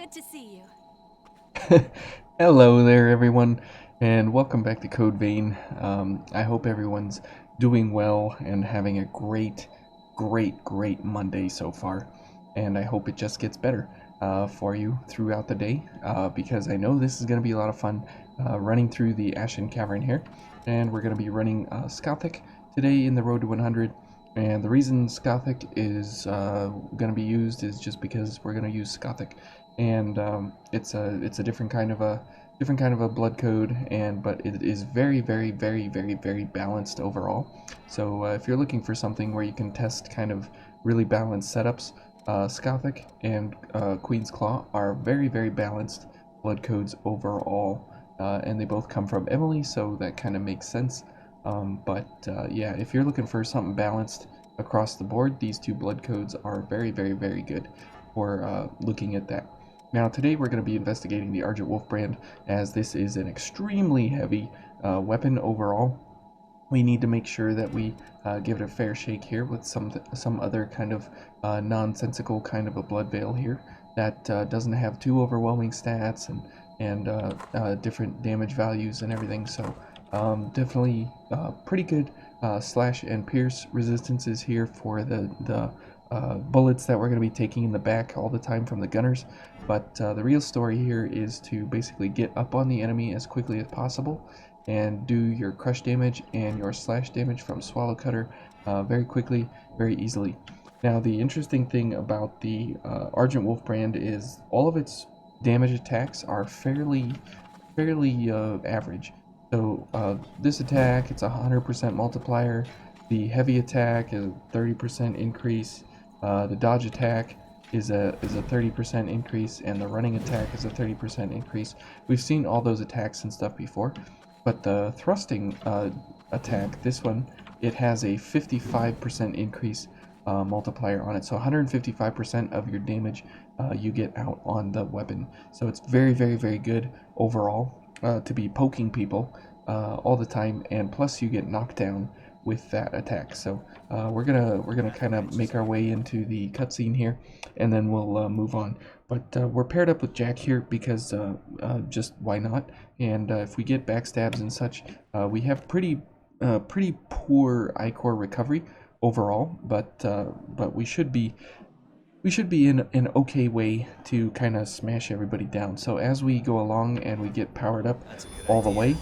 Good to see you. Hello there, everyone, and welcome back to Code Vein. I hope everyone's doing well and having a great Monday so far. And I hope it just gets better for you throughout the day because I know this is going to be a lot of fun running through the Ashen Cavern here. And we're going to be running Skothic today in the Road to 100. And the reason Skothic is going to be used is just because we're going to use Skothic, and it's a different kind of a blood code, but it is very balanced overall. So if you're looking for something where you can test kind of really balanced setups, Skothic and Queen's Claw are very balanced blood codes overall, and they both come from Emily, so that kind of makes sense. Yeah, if you're looking for something balanced across the board, these two blood codes are very good for looking at that. Now today we're going to be investigating the Argent Wolf Brand, as this is an extremely heavy weapon overall. We need to make sure that we give it a fair shake here with some other kind of nonsensical kind of a blood veil here that doesn't have too overwhelming stats and different damage values and everything. So definitely pretty good slash and pierce resistances here for the bullets that we're going to be taking in the back all the time from the gunners. But the real story here is to basically get up on the enemy as quickly as possible and do your crush damage and your slash damage from Swallow Cutter very quickly, very easily. Now the interesting thing about the Argent Wolf Brand is all of its damage attacks are fairly average. So this attack, it's a 100% multiplier. The heavy attack is a 30% increase. The dodge attack is a 30% increase, and the running attack is a 30% increase. We've seen all those attacks and stuff before, but the thrusting attack, this one, it has a 55% increase multiplier on it. So 155% of your damage you get out on the weapon. So it's very good overall to be poking people all the time, and plus you get knockdown with that attack. So we're gonna kind of make our way into the cutscene here, and then we'll move on. But we're paired up with Jack here because just why not? And if we get backstabs and such, we have pretty poor ichor recovery overall, but we should be in an okay way to kind of smash everybody down. So as we go along and we get powered up all the way,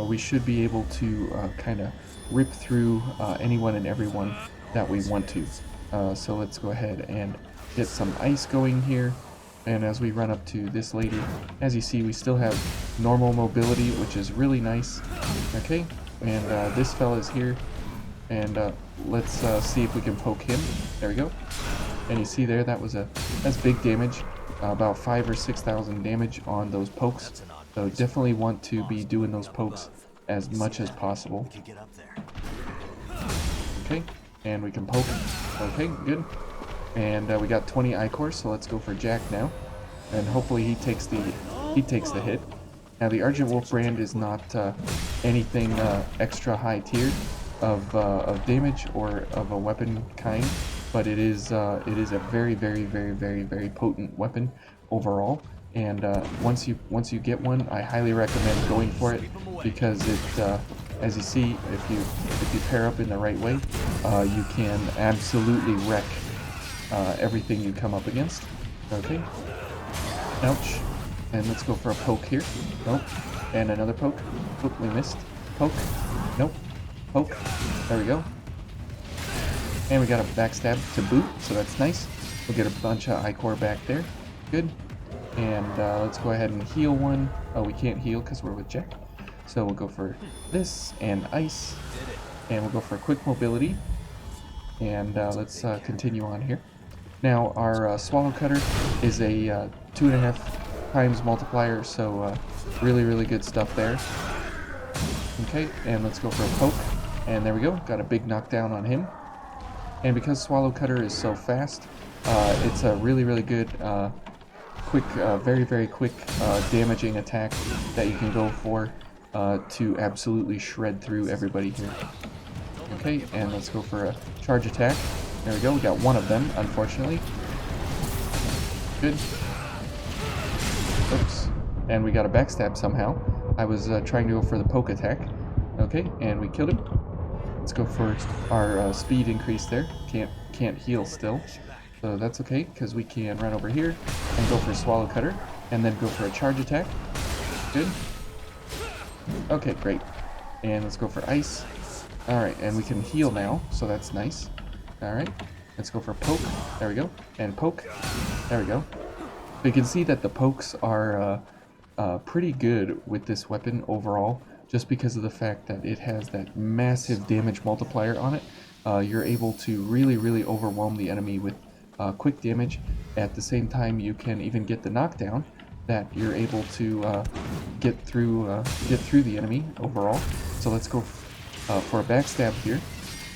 we should be able to kind of rip through anyone and everyone that we want to. So let's go ahead and get some ice going here. And as we run up to this lady, as you see, we still have normal mobility, which is really nice. Okay, and this fella's here, and let's see if we can poke him. There we go. And you see there, that's big damage, about 5,000 or 6,000 damage on those pokes. So definitely want to be doing those pokes as much as possible. Okay, and we can poke. Okay, good. And we got 20 ichor, so let's go for Jack now, and hopefully he takes the hit. Now the Argent Wolf Brand is not anything extra high tiered of damage or of a weapon kind, but it is a very potent weapon overall. And once you get one, I highly recommend going for it, because it, as you see, if you pair up in the right way, you can absolutely wreck everything you come up against. Okay. Ouch. And let's go for a poke here. Nope. And another poke. Oop, we missed. Poke. Nope. Poke. There we go. And we got a backstab to boot, so that's nice. We'll get a bunch of ichor back there. Good. And let's go ahead and heal one. Oh, we can't heal because we're with Jack. So we'll go for this and ice. And we'll go for quick mobility. And let's continue on here. Now our Swallow Cutter is a 2.5 times multiplier, so really good stuff there. Okay, and let's go for a poke. And there we go, got a big knockdown on him. And because Swallow Cutter is so fast, it's a really good quick, very quick damaging attack that you can go for to absolutely shred through everybody here. Okay, and let's go for a charge attack. There we go, we got one of them, unfortunately. Good. Oops. And we got a backstab somehow. I was trying to go for the poke attack. Okay, and we killed him. Let's go for our speed increase there. Can't heal still. So that's okay, because we can run over here and go for Swallow Cutter, and then go for a charge attack. Good. Okay, great. And let's go for Ice. Alright, and we can heal now, so that's nice. Alright, let's go for Poke. There we go. And Poke. There we go. So you can see that the pokes are pretty good with this weapon overall, just because of the fact that it has that massive damage multiplier on it. You're able to really overwhelm the enemy with quick damage. At the same time, you can even get the knockdown that you're able to get through the enemy overall. So let's go for a backstab here.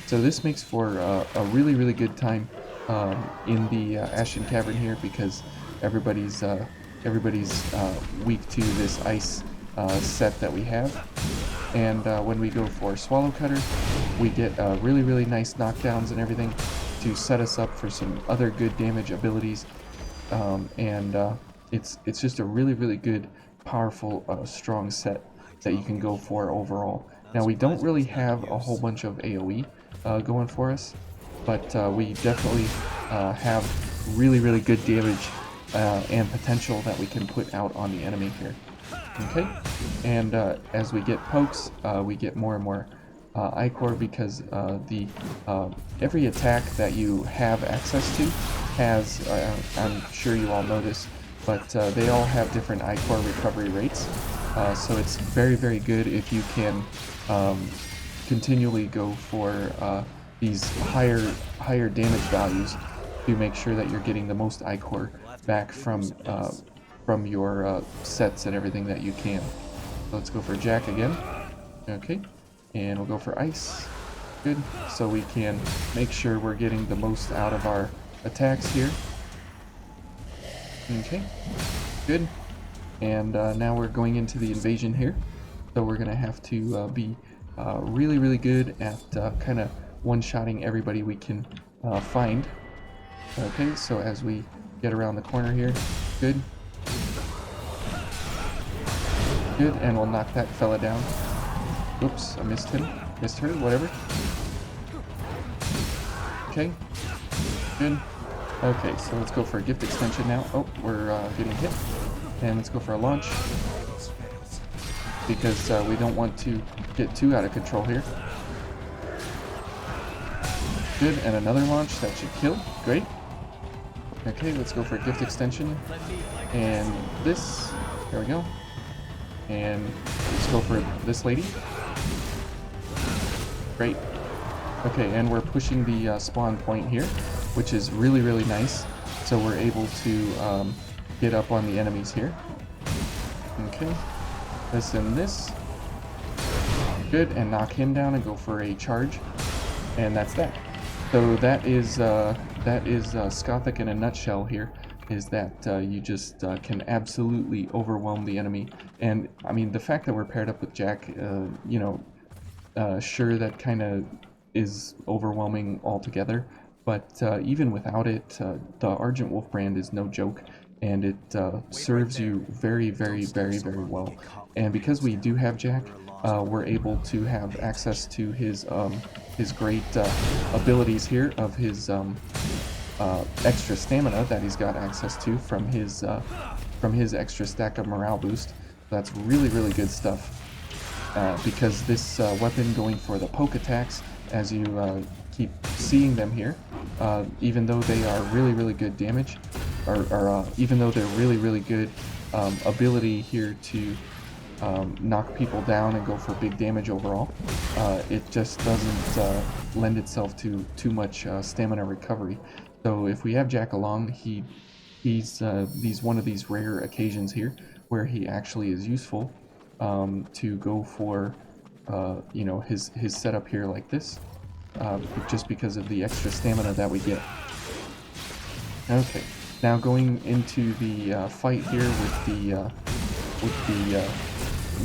So this makes for a really good time in the Ashen Cavern here, because everybody's weak to this ice set that we have. And when we go for Swallow Cutter, we get really nice knockdowns and everything to set us up for some other good damage abilities. It's just a really good, powerful, strong set that you can go for overall. Now we don't really have a whole bunch of AoE going for us, but we definitely have really good damage and potential that we can put out on the enemy here. Okay, and as we get pokes, we get more and more Ichor, because every attack that you have access to has, I'm sure you all know this, but they all have different Ichor recovery rates. So it's very good if you can continually go for these higher damage values to make sure that you're getting the most Ichor back from your sets and everything that you can. So let's go for Jack again. Okay, and we'll go for Ice. Good. So we can make sure we're getting the most out of our attacks here. Okay, good. And now we're going into the invasion here. So we're gonna have to be really good at kind of one-shotting everybody we can find. Okay, so as we get around the corner here, good. Good, and we'll knock that fella down. Oops, I missed him. Missed her, whatever. Okay, good. Okay, so let's go for a gift extension now. Oh, we're getting hit. And let's go for a launch, because we don't want to get too out of control here. Good, and another launch. That should kill. Great. Okay, let's go for a gift extension. And this. There we go. And let's go for this lady. Great. Okay, and we're pushing the spawn point here, which is really nice. So we're able to get up on the enemies here. Okay. This and this. Good, and knock him down and go for a charge. And that's that. So that is Skothic in a nutshell here. Is that you just can absolutely overwhelm the enemy. And I mean, the fact that we're paired up with Jack, you know, sure, that kind of is overwhelming altogether, but even without it, the Argent Wolf Brand is no joke, and it serves you very well. And because we do have Jack, we're able to have access to his great abilities here of his extra stamina that he's got access to from his extra stack of morale boost. That's really good stuff, because this weapon going for the poke attacks, as you keep seeing them here, even though they are really good damage, or even though they're really good ability here to knock people down and go for big damage overall, it just doesn't lend itself to too much stamina recovery. So if we have Jack along, he's one of these rare occasions here where he actually is useful to go for you know, his setup here like this, just because of the extra stamina that we get. Okay, now going into the fight here with the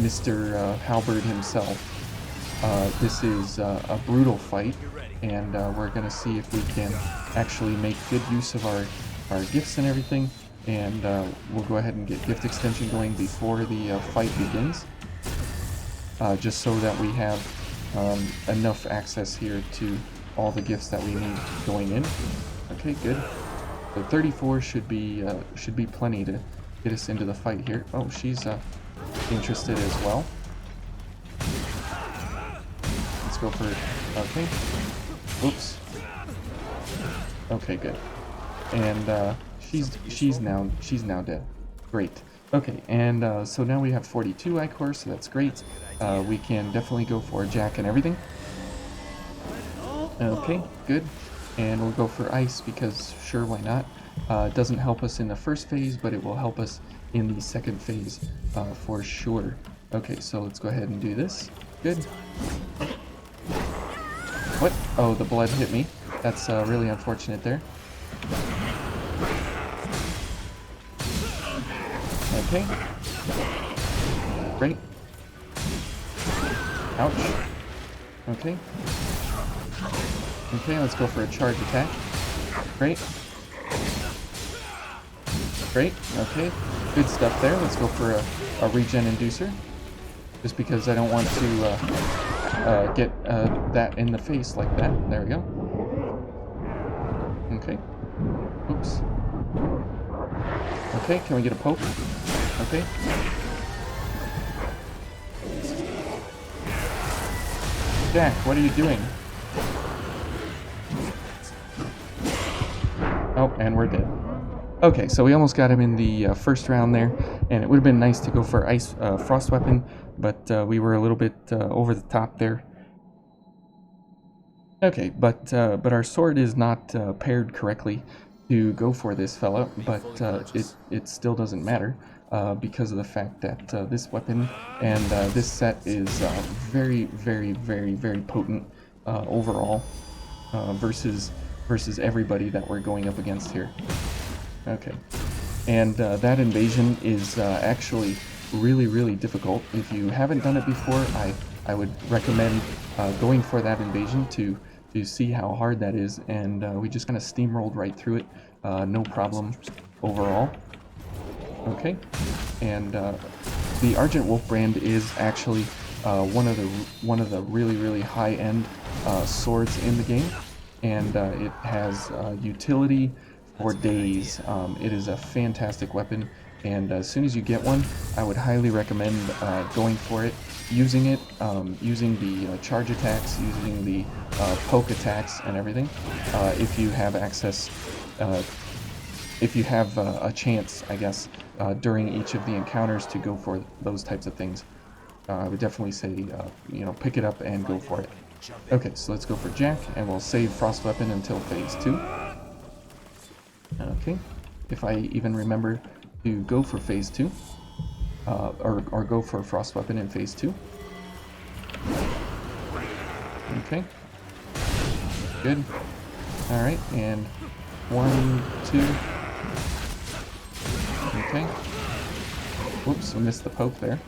Mr. Halberd himself. This is a brutal fight, and we're gonna see if we can actually make good use of our gifts and everything, and we'll go ahead and get gift extension going before the fight begins, just so that we have enough access here to all the gifts that we need going in. Okay, good. So 34 should be plenty to get us into the fight here. Oh, she's interested as well. Let's go for okay. Oops. Okay, good. And she's now dead. Great. Okay, and so now we have 42 ichor, so that's great. We can definitely go for Jack and everything. Okay, good. And we'll go for ice because sure, why not? It doesn't help us in the first phase, but it will help us in the second phase for sure. Okay, so let's go ahead and do this. Good. What? Oh, the blood hit me. That's really unfortunate there. Okay. Great. Ouch. Okay. Okay, let's go for a charge attack. Great. Great. Okay. Good stuff there. Let's go for a regen inducer. Just because I don't want to get that in the face like that. There we go. Okay. Oops. Okay, can we get a poke? Okay. Jack, what are you doing? Oh, and we're dead. Okay, so we almost got him in the first round there, and it would have been nice to go for ice frost weapon, but we were a little bit over the top there. Okay, but our sword is not paired correctly to go for this fella, but it still doesn't matter because of the fact that this weapon and this set is very, very, very, very potent overall versus everybody that we're going up against here. Okay, and that invasion is actually really, really difficult. If you haven't done it before, I would recommend going for that invasion to see how hard that is, and we just kind of steamrolled right through it, no problem overall. Okay, and the Argent Wolf Brand is actually one of the really, really high-end swords in the game, and it has utility for days. It is a fantastic weapon, and as soon as you get one, I would highly recommend going for it, using it, using the charge attacks, using the poke attacks and everything. If you have access, if you have a chance, I guess, during each of the encounters to go for those types of things, I would definitely say, you know, pick it up and go for it. Okay, so let's go for Jack, and we'll save Frost Weapon until phase 2. Okay, if I even remember to go for phase 2, or go for Frost Weapon in phase 2. Okay, good. Alright, and 1, 2. Okay. Whoops, I missed the poke there.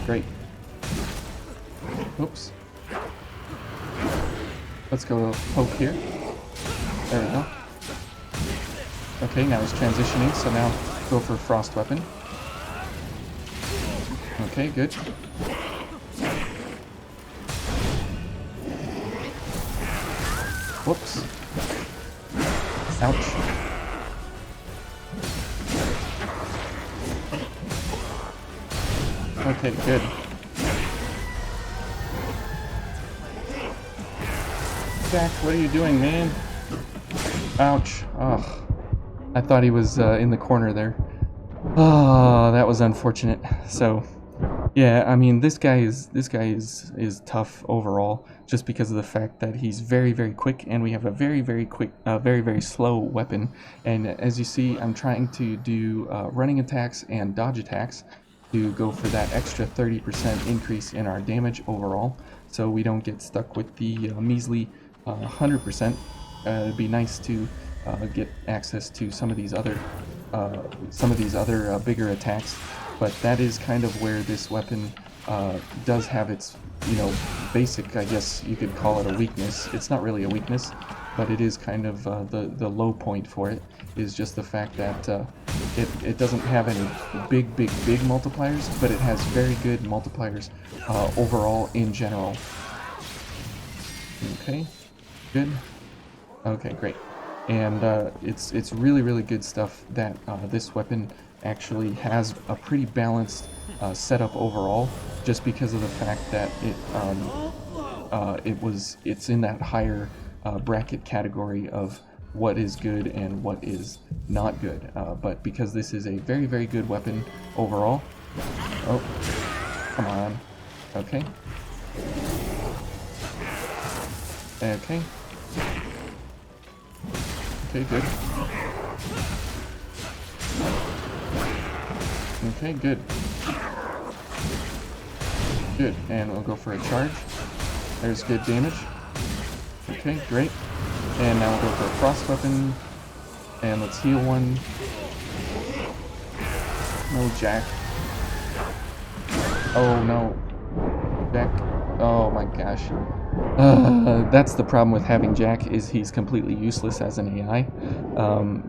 Great. Oops. Let's go poke here. There we go. Okay, now he's transitioning, so now go for Frost Weapon. Okay, good. Whoops. Ouch. Okay, good. Jack, what are you doing, man? Ouch. Ugh. I thought he was in the corner there. Oh, that was unfortunate. So, yeah, I mean, this guy is tough overall, just because of the fact that he's very, very quick, and we have a very, very quick, very, very slow weapon. And as you see, I'm trying to do running attacks and dodge attacks to go for that extra 30% increase in our damage overall, so we don't get stuck with the measly 100%. It'd be nice to get access to some of these other bigger attacks, but that is kind of where this weapon does have its, you know, basic, I guess you could call it a weakness. It's not really a weakness, but it is kind of the low point for it, is just the fact that it doesn't have any big multipliers, but it has very good multipliers overall in general. Okay, good. Okay, great. And it's really good stuff that this weapon actually has a pretty balanced setup overall, just because of the fact that it's in that higher bracket category of what is good and what is not good. But because this is a very good weapon overall. Oh, come on. Okay. Okay. Okay, good. Okay, good. Good, and we'll go for a charge. There's good damage. Okay, great. And now we'll go for a frost weapon. And let's heal one. No, Jack. Oh, no. Jack. Oh my gosh. That's the problem with having Jack, is he's completely useless as an AI.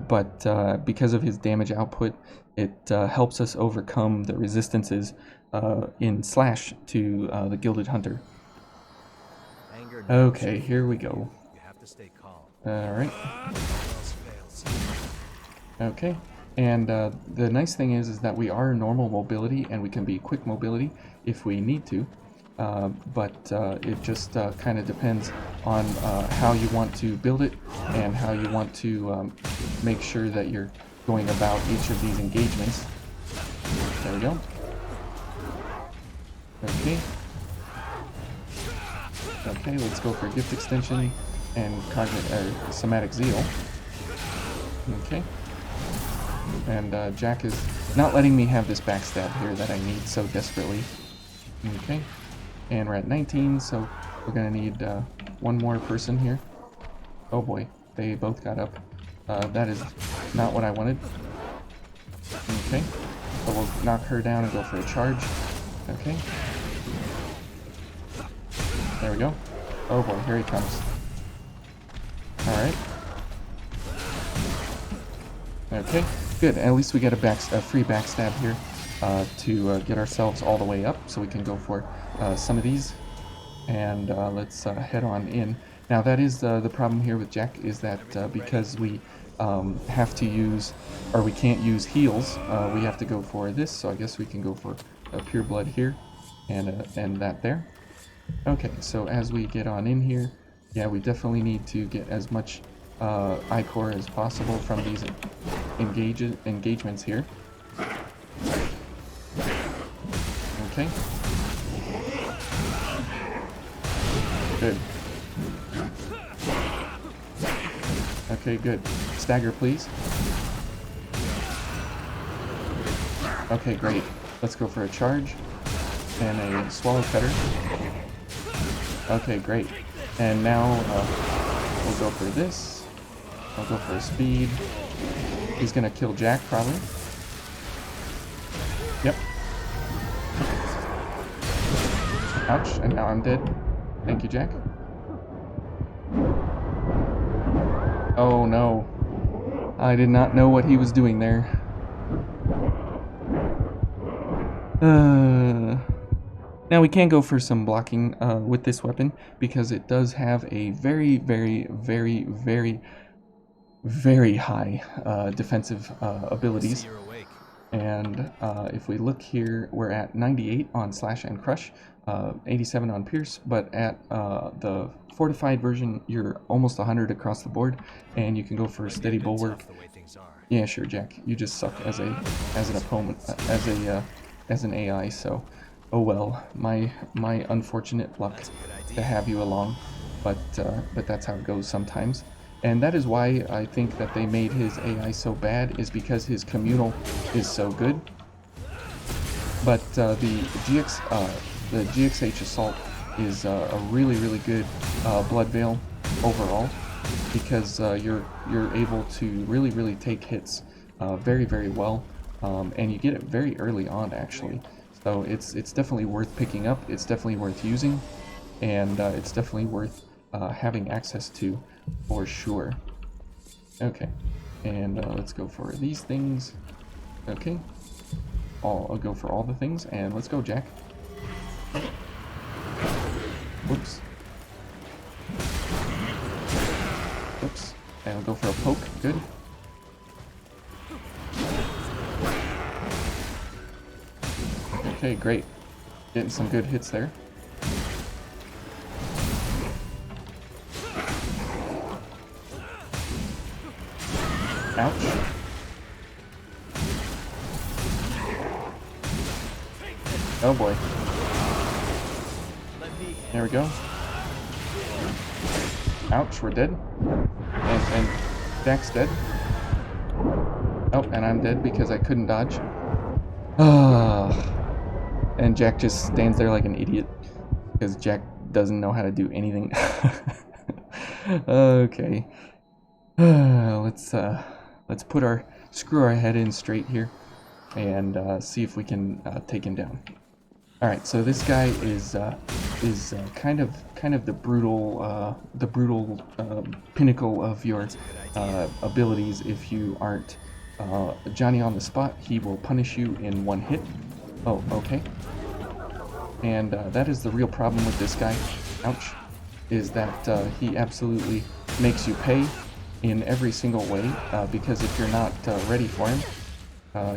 But because of his damage output, it helps us overcome the resistances in Slash to the Gilded Hunter. Okay, here we go. Alright. Okay. And the nice thing is that we are normal mobility, and we can be quick mobility if we need to. But it just kind of depends on how you want to build it and how you want to make sure that you're going about each of these engagements. There we go. Okay. Okay, let's go for Gift Extension and Somatic Zeal. Okay. And Jack is not letting me have this backstab here that I need so desperately. Okay. And we're at 19, so we're going to need one more person here. Oh boy, they both got up. That is not what I wanted. Okay, so we'll knock her down and go for a charge. Okay. There we go. Oh boy, here he comes. Alright. Okay, good. At least we get a free backstab here to get ourselves all the way up, so we can go for some of these. And let's head on in. Now that is the problem here with Jack, is that because we have to use, or we can't use heals, we have to go for this, so I guess we can go for Pure Blood here, and that there. Okay, so as we get on in here, yeah, we definitely need to get as much Ichor as possible from these engagements here. Okay. Good. Okay, good. Stagger, please. Okay, great. Let's go for a charge and a swallow cutter. Okay, great. And now we'll go for this. I'll go for a speed. He's gonna kill Jack, probably. Yep. Ouch, and now I'm dead. Thank you, Jack. Oh no. I did not know what he was doing there. Now we can go for some blocking with this weapon, because it does have a very high defensive abilities. And if we look here, we're at 98 on Slash and Crush, 87 on Pierce, but at the fortified version, you're almost 100 across the board, and you can go for Steady Bulwark. Yeah, sure, Jack. You just suck as an opponent, as an AI. So, oh well. My unfortunate luck to have you along, but that's how it goes sometimes. And that is why I think that they made his AI so bad, is because his communal is so good. But the GXH Assault is a really good Blood Veil overall, because you're able to really take hits very well, and you get it very early on actually. So it's definitely worth picking up. It's definitely worth using, and it's definitely worth having access to for sure. Okay, and let's go for these things. Okay, I'll go for all the things, and let's go, Jack. Whoops. Whoops. And I'll go for a poke. Good. Okay, great. Getting some good hits there. Ouch. Oh boy. There we go. Ouch, we're dead. And Jack's dead. Oh, and I'm dead because I couldn't dodge. And Jack just stands there like an idiot because Jack doesn't know how to do anything. Okay. Let's screw our head in straight here and see if we can take him down. All right, so this guy is kind of the brutal pinnacle of your abilities. If you aren't Johnny on the spot, he will punish you in one hit. Oh, okay. And that is the real problem with this guy. Ouch. Is that he absolutely makes you pay in every single way, because if you're not ready for him,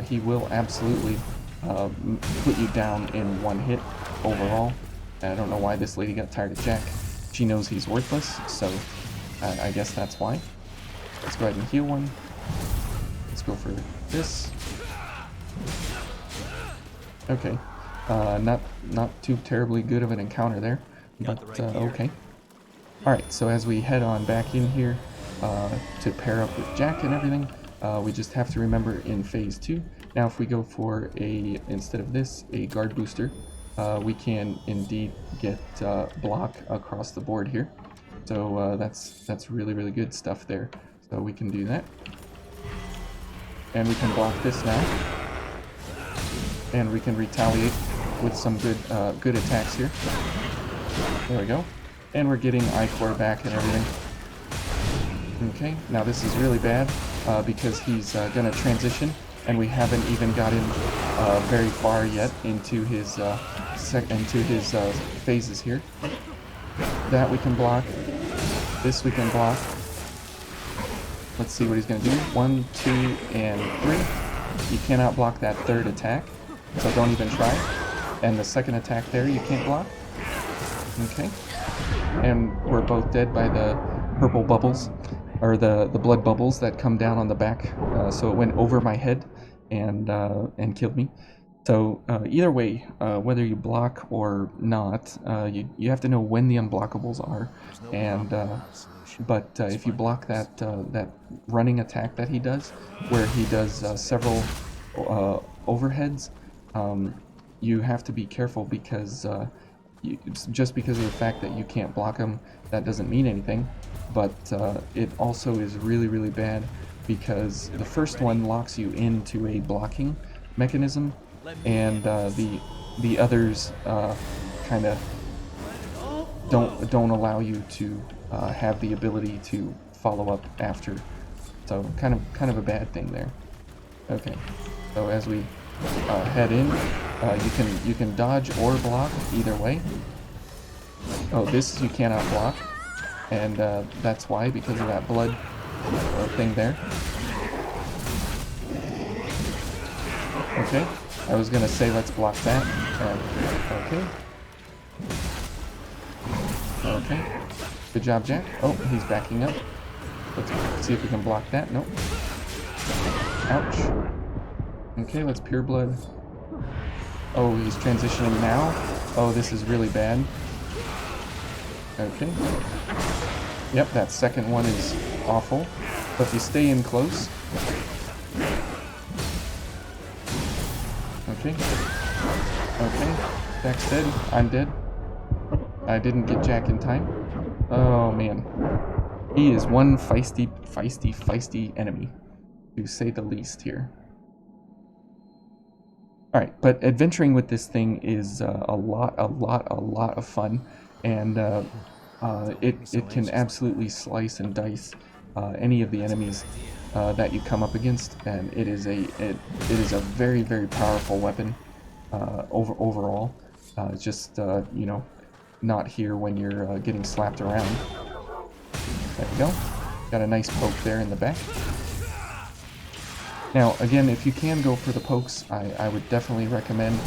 he will absolutely put you down in one hit overall. I don't know why this lady got tired of Jack. She knows he's worthless, so I guess that's why. Let's go ahead and heal one. Let's go for this. Okay, not too terribly good of an encounter there, but okay. Alright, so as we head on back in here to pair up with Jack and everything, we just have to remember in phase 2. Now if we go for instead of this, a guard booster, we can indeed get block across the board here. So that's really good stuff there. So we can do that. And we can block this now. And we can retaliate with some good attacks here. There we go. And we're getting I-Core back and everything. Okay, now this is really bad because he's going to transition, and we haven't even got him very far yet into his phases here. That we can block. This we can block. Let's see what he's going to do. 1, 2, and 3. You cannot block that third attack, so don't even try. And the second attack there you can't block. Okay. And we're both dead by the purple bubbles, or the blood bubbles that come down on the back. So it went over my head and killed me. So either way, whether you block or not, you have to know when the unblockables are. And but if you block that running attack that he does, where he does several overheads, you have to be careful because just because of the fact that you can't block him, that doesn't mean anything. But it also is really bad because the first one locks you into a blocking mechanism, and the others kind of don't allow you to have the ability to follow up after. So kind of a bad thing there. Okay, so as we head in, you can dodge or block either way. Oh, this you cannot block, and that's why, because of that blood thing there. Okay, I was gonna say let's block that. Okay. Okay. Good job, Jack. Oh, he's backing up. Let's see if we can block that. Nope. Ouch. Okay, let's pure blood. Oh, he's transitioning now. Oh, this is really bad. Okay. Yep, that second one is awful. But if you stay in close. Okay. Okay. Jack's dead. I'm dead. I didn't get Jack in time. Oh, man. He is one feisty enemy, to say the least here. Alright, but adventuring with this thing is a lot of fun, and it can absolutely slice and dice any of the enemies that you come up against, and it is a very, very powerful weapon overall. Just you know, not here when you're getting slapped around. There we go. Got a nice poke there in the back. Now, again, if you can go for the pokes, I would definitely recommend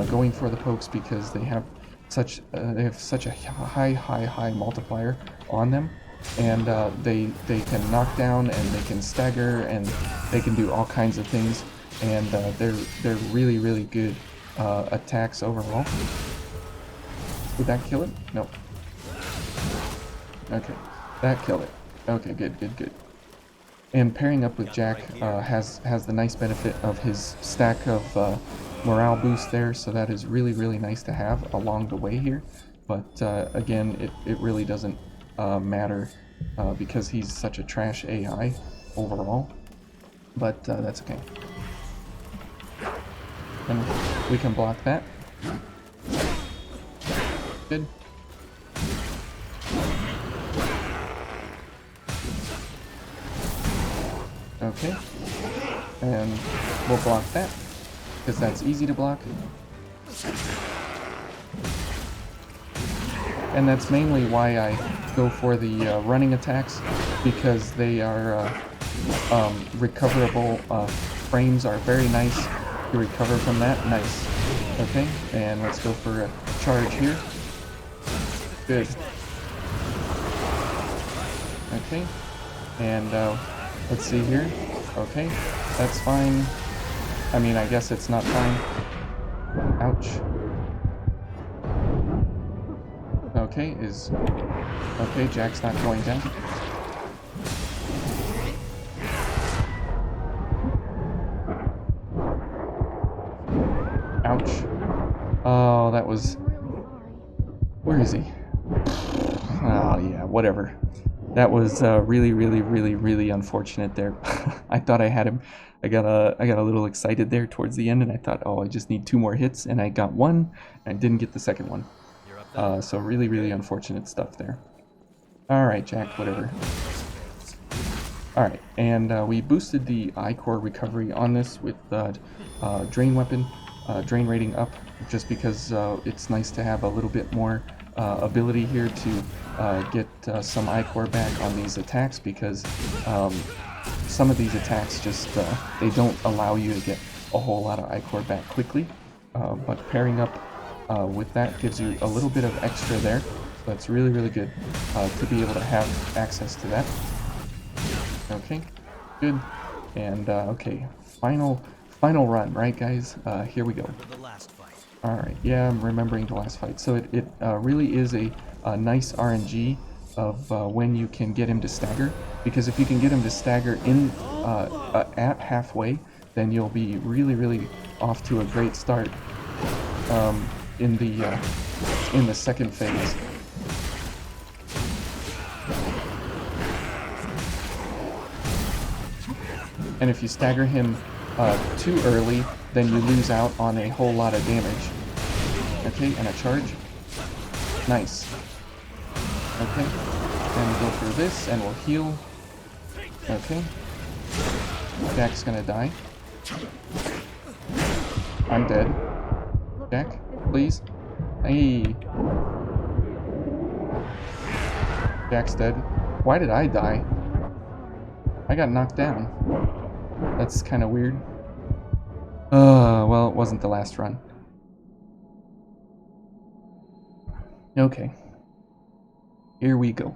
going for the pokes because they have such a high multiplier on them, and they can knock down and they can stagger and they can do all kinds of things, and they're really good attacks overall. Did that kill it? No. Okay, that killed it. Okay, good. And pairing up with Jack has the nice benefit of his stack of morale boost there, so that is really nice to have along the way here. But again, it really doesn't matter because he's such a trash AI overall. But that's okay. And we can block that. Good. Okay, and we'll block that, because that's easy to block. And that's mainly why I go for the running attacks, because they are recoverable. Frames are very nice to recover from that. Nice. Okay, and let's go for a charge here. Good. Okay, and let's see here. Okay, that's fine. I mean, I guess it's not fine. Ouch. Okay, okay, Jack's not going down. Ouch. Oh, that was... Where is he? Oh, yeah, whatever. That was really unfortunate there. I thought I had him. I got a little excited there towards the end, and I thought, oh, I just need 2 more hits, and I got 1, and I didn't get the second one. So really unfortunate stuff there. All right, Jack, whatever. All right, and we boosted the I-Core recovery on this with Drain Weapon, Drain Rating up, just because it's nice to have a little bit more ability here to get some I-Core back on these attacks, because some of these attacks just, they don't allow you to get a whole lot of I-Core back quickly, but pairing up with that gives you a little bit of extra there, so it's really good to be able to have access to that. Okay, good, and okay, final run, right guys? Here we go. Alright, yeah, I'm remembering the last fight. So it really is a nice RNG of when you can get him to stagger, because if you can get him to stagger in at halfway, then you'll be really off to a great start in the second phase. And if you stagger him too early, then you lose out on a whole lot of damage. Okay, and a charge. Nice. Okay, and we'll go through this, and we'll heal. Okay. Jack's gonna die. I'm dead. Jack, please. Hey. Jack's dead. Why did I die? I got knocked down. That's kind of weird. Well, it wasn't the last run. Okay. Here we go.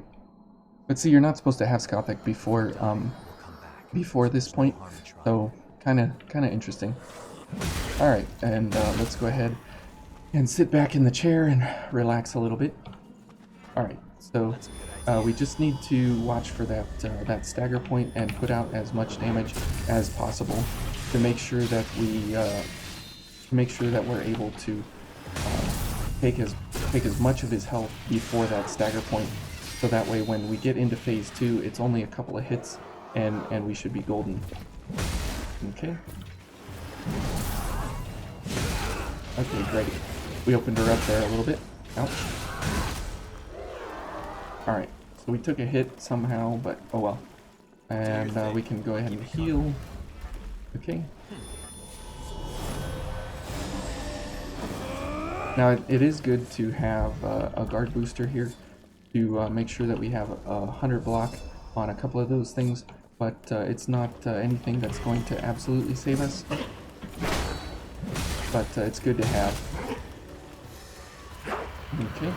But see, you're not supposed to have Scothic before this point, so kind of interesting. All right, and let's go ahead and sit back in the chair and relax a little bit. All right, so we just need to watch for that stagger point and put out as much damage as possible to make sure that we're able to take as much of his health before that stagger point, so that way when we get into phase 2, it's only a couple of hits and we should be golden. Okay. Okay, great. We opened her up there a little bit. Ouch. Alright, so we took a hit somehow, but oh well. And we can go ahead and heal. Okay. Now it is good to have a guard booster here to make sure that we have a 100 block on a couple of those things, but it's not anything that's going to absolutely save us. But it's good to have. Okay.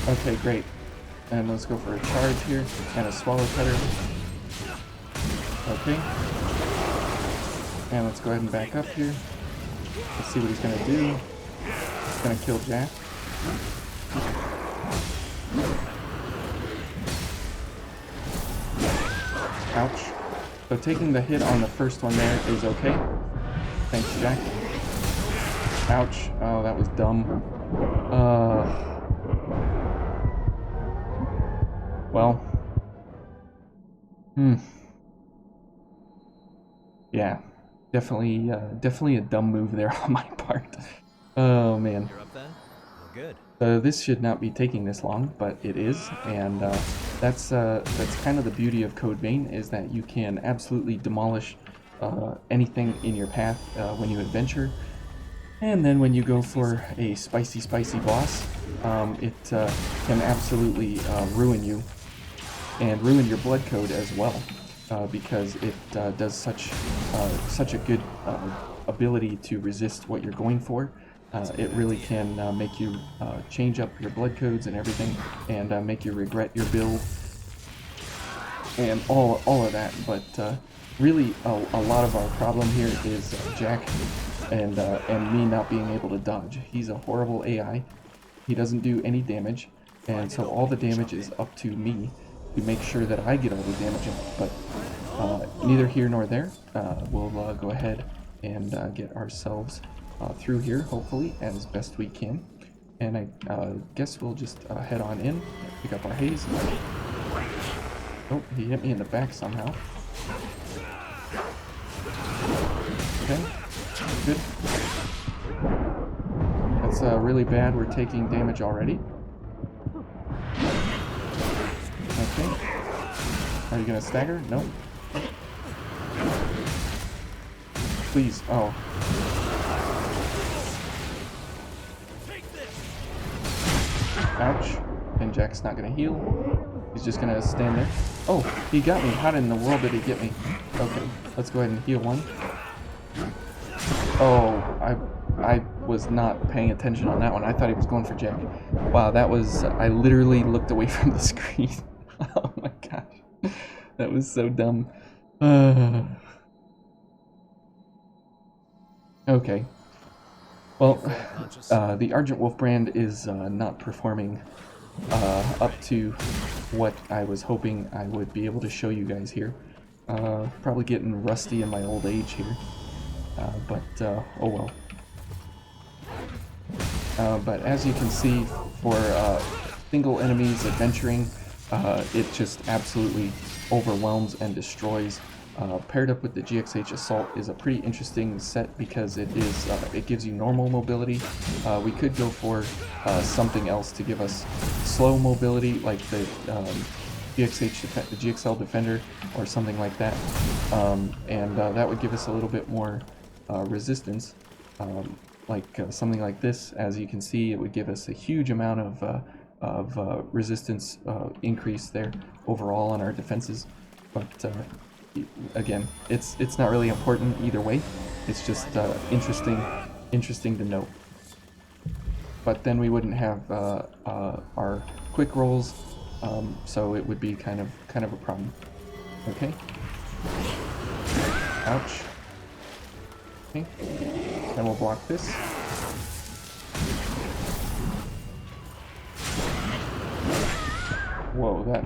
Okay, great. And let's go for a charge here and a swallow cutter. Okay. And let's go ahead and back up here. Let's see what he's gonna do. He's gonna kill Jack. Ouch. So taking the hit on the first one there is okay. Thanks, Jack. Ouch. Oh, that was dumb. Well. Yeah. Definitely a dumb move there on my part. Oh, man. You're up then? Well, good. This should not be taking this long, but it is, and that's kind of the beauty of Code Vein, is that you can absolutely demolish anything in your path when you adventure, and then when you go for a spicy boss, it can absolutely ruin you, and ruin your blood code as well, because it does such a good ability to resist what you're going for. It really can make you change up your blood codes and everything, and make you regret your build, and all of that. But really, a lot of our problem here is Jack and me not being able to dodge. He's a horrible AI. He doesn't do any damage, and so all the damage is up to me to make sure that I get all the damage in. But neither here nor there. We'll go ahead and get ourselves through here, hopefully, as best we can. And I guess we'll just head on in, pick up our haze. Oh, he hit me in the back somehow. Okay, good. That's really bad. We're taking damage already. Okay. Are you gonna stagger? No. Please. Oh. Ouch. And Jack's not gonna heal. He's just gonna stand there. Oh, he got me. How in the world did he get me? Okay, let's go ahead and heal one. Oh, I was not paying attention on that one. I thought he was going for Jack. Wow, that was... I literally looked away from the screen. Oh my gosh. That was so dumb. Okay. Well, the Argent Wolf Brand is not performing up to what I was hoping I would be able to show you guys here. Probably getting rusty in my old age here. But oh well. But as you can see, for single enemies adventuring, it just absolutely overwhelms and destroys. Paired up with the GXH Assault is a pretty interesting set because it gives you normal mobility. We could go for something else to give us slow mobility, like the GXL Defender or something like that, and that would give us a little bit more resistance. Something like this, as you can see, it would give us a huge amount of resistance increase there overall on our defenses. But again, it's not really important either way. It's just interesting to note. But then we wouldn't have our quick rolls, so it would be kind of a problem. Okay. Ouch. Okay. And we'll block this. Whoa, that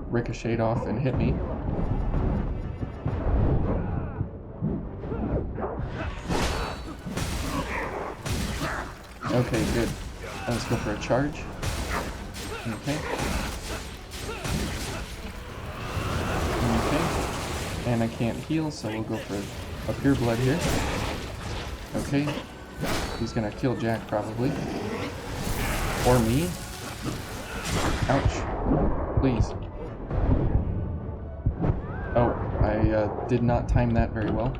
ricocheted off and hit me. Okay, good. Let's go for a charge. Okay. Okay. And I can't heal, so we'll go for a pure blood here. Okay. He's gonna kill Jack, probably. Or me. Ouch. Please. Oh, I did not time that very well.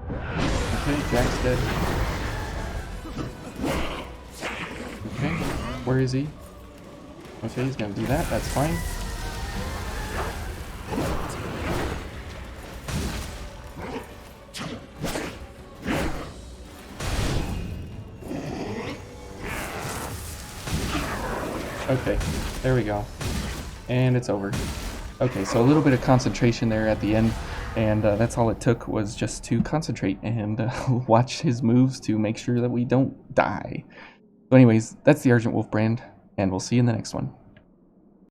Okay, Jack's dead. Okay, where is he? Okay, he's gonna do that, that's fine. Okay, there we go. And it's over. Okay, so a little bit of concentration there at the end, and that's all it took, was just to concentrate and watch his moves to make sure that we don't die. So anyways, that's the Argent Wolf Brand, and we'll see you in the next one.